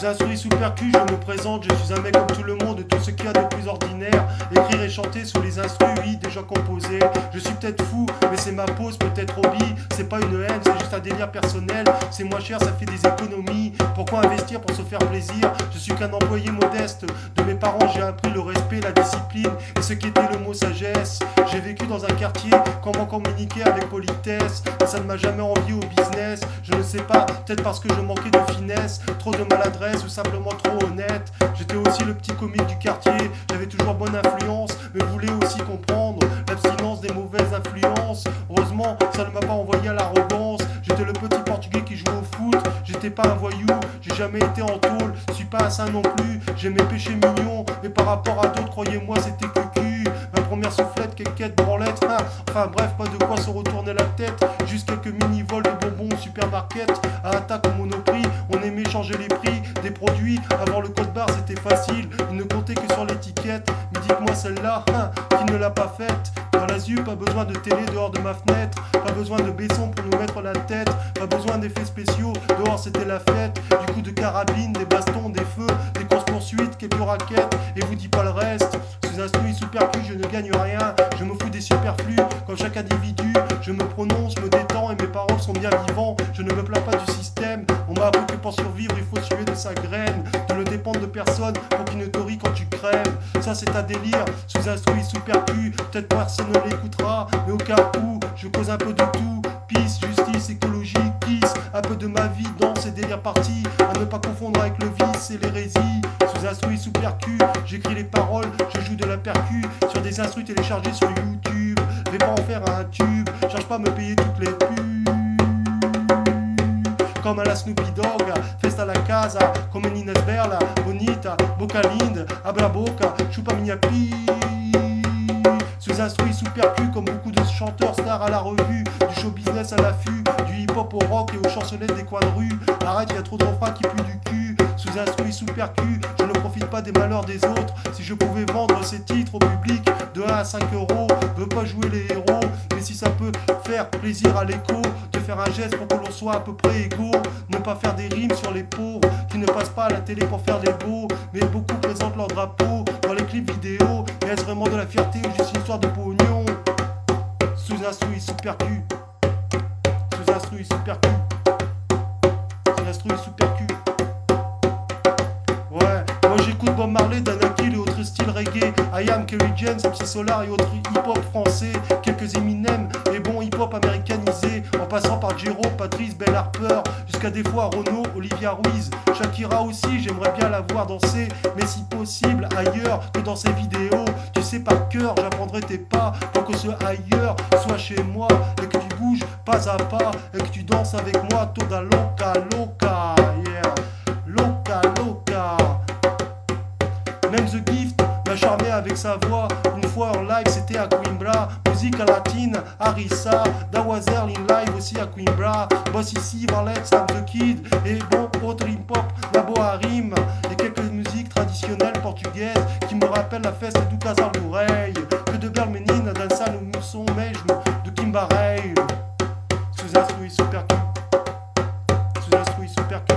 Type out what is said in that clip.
Sous instruit, sous percu, je me présente, je suis un mec comme tout le monde, tout ce qu'il y a de plus ordinaire. Écrire et chanter sous les instrus, oui, déjà composés. Je suis peut-être fou, mais c'est ma pause, peut-être hobby. C'est pas une haine, c'est juste un délire personnel. C'est moins cher, ça fait des économies. Pourquoi investir pour se faire plaisir? Je suis qu'un employé modeste. De mes parents, j'ai appris le respect, la discipline et ce qui était le mot sagesse. J'ai vécu dans un quartier, comment communiquer avec politesse. Et ça ne m'a jamais envié au business. Je ne sais pas, peut-être parce que je manquais de finesse, trop de maladresse ou simplement trop honnête. J'étais aussi le petit comique du quartier, j'avais toujours bonne influence, mais voulais aussi comprendre l'abstinence des mauvaises influences. Heureusement, ça ne m'a pas envoyé à l'arrogance. J'étais le petit portugais qui jouait au foot, j'étais pas un voyou, j'ai jamais été en tôle, je suis pas un saint non plus. J'ai mes péchés mignons, mais par rapport à d'autres, croyez-moi, c'était cucu. Ma première soufflette, quéquette, branlette, enfin bref, pas de quoi se retourner la tête. Juste quelques mini-vols de bonbons au supermarket. À attaque au monoprix, on aimait changer les prix des produits. Avant le code barre, c'était facile, il ne comptait que sur l'étiquette. Mais dites-moi celle-là, qui ne l'a pas faite? Dans la ZU, pas besoin de télé dehors de ma fenêtre. Pas besoin de baissons pour nous mettre la tête. Pas besoin d'effets spéciaux, dehors c'était la fête. Du coup de carabine, des bastons, des feux, des courses-poursuites, quelques raquettes. Et vous dis pas le reste. Sous instruit, sous percu, je ne gagne rien. Je me fous des superflus, comme chaque individu. Je me prononce, me détends et mes paroles sont bien vivants. Je ne me plains pas du système. On m'a appris que pour survivre, il faut suer de sa graine. De ne dépendre de personne pour qu'il ne te rie quand tu crèves. Ça c'est un délire, sous instruit, sous percu. Peut-être personne ne l'écoutera, mais au cas où, je cause un peu de tout. Peace, justice, écologie, kiss. Un peu de ma vie dans ces délires partis. À ne pas confondre avec le vice et l'hérésie. Sous instruit, sous percu, j'écris les paroles, je joue de la percu. Sur des instrus téléchargés sur YouTube. Vais pas en faire un tube, cherche pas à me payer toutes les pubs. Comme à la Snoopy Dogg, Festa la Casa, comme une Inès Berla, Bonita, Boca Linde, Abra Boca, Chupa Minha Pi. Sous instruit, sous percu, comme beaucoup de chanteurs stars à la revue. Du show business à l'affût, du hip-hop au rock et aux chansonnettes des coins de rue. Arrête, y a trop de refrains qui puent du cul. Sous instruit, sous percu, je ne profite pas des malheurs des autres. Si je pouvais vendre ces titres au public de 1 à 5 euros, veux pas jouer les héros. Mais si ça peut faire plaisir à l'écho, de faire un geste pour que l'on soit à peu près égaux. Ne pas faire des rimes sur les pauvres qui ne passent pas à la télé pour faire les beaux. Mais beaucoup présentent leur drapeau dans les clips vidéo. Mais est-ce vraiment de la fierté ou juste une histoire de pognon? Sous instruit, sous percu. Sous instruit, sous percu. Sous instruit, sous percu. Ouais, moi j'écoute Bob Marley, Dan Hill et autres styles reggae. I Am, Kerry James, MC Solar et autres hip-hop français. Quelques Eminem et bon hip-hop américanisé. En passant par Jero, Patrice, Ben Harper, jusqu'à des fois Renaud, Olivia Ruiz. Shakira aussi, j'aimerais bien la voir danser, mais si possible ailleurs que dans ses vidéos. Tu sais par cœur, j'apprendrai tes pas pour que ce ailleurs soit chez moi. Et que tu bouges pas à pas et que tu danses avec moi. Toda loca, loca, yeah. Loca, loca. Même The Gift m'a charmé avec sa voix. Une fois en live, c'était à Coimbra. Musique à latine, Harissa. Dawazer in live aussi à Coimbra. Boss ici, Varlet, Sam the Kid. Et bon, autre hip-hop, Labo Harim. Et quelques musiques traditionnelles portugaises qui me rappellent la fête du Casal do Rei. Que de belles menines dançant no som mesmo de Kimbarei. Sous instruit, sous percu. Sous instruit, sous percu.